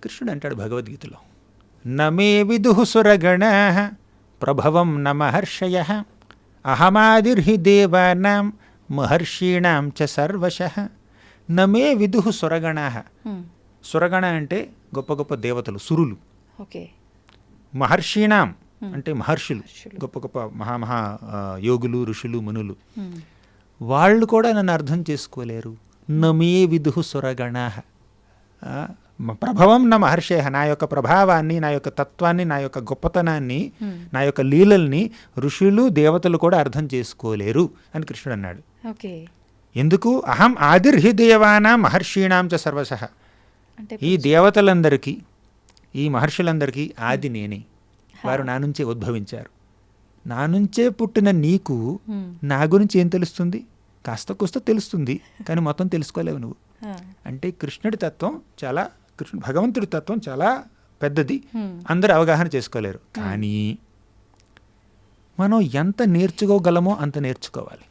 కృష్ణుడు అంటాడు భగవద్గీతలో, నమే విదుః సురగణాః ప్రభవం న మహర్షయః అహమాదిర్హి దేవానాం మహర్షీణాం చ సర్వశః. నమే విదుః సురగణాః. సురగణ అంటే గొప్ప గొప్ప దేవతలు, సురులు. ఓకే. మహర్షీణాం అంటే మహర్షులు, గొప్ప గొప్ప మహామహా యోగులు, ఋషులు, మునులు. వాళ్ళు కూడా నన్ను అర్థం చేసుకోలేరు. నమే విదుః సురగణాః. ప్రభవం న మహర్షయ. నా యొక్క ప్రభావాన్ని, నా యొక్క తత్వాన్ని, నా యొక్క గొప్పతనాన్ని, నా యొక్క లీలల్ని ఋషులు, దేవతలు కూడా అర్థం చేసుకోలేరు అని కృష్ణుడు అన్నాడు. ఓకే. ఎందుకు? అహం ఆదిర్హి దేవానాం మహర్షీణాం చ సర్వశః. ఈ దేవతలందరికీ, ఈ మహర్షులందరికీ ఆది నేనే. వారు నా నుంచే ఉద్భవించారు. నా నుంచే పుట్టిన నీకు నా గురించి ఏం తెలుస్తుంది? కాస్త కూస్త తెలుస్తుంది, కానీ మొత్తం తెలుసుకోలేవు నువ్వు. అంటే కృష్ణుడి తత్వం చాలా, భగవంతుడి తత్వం చాలా పెద్దది, అందరూ అవగాహన చేసుకోలేరు. కానీ మనం ఎంత నేర్చుకోగలమో అంత నేర్చుకోవాలి.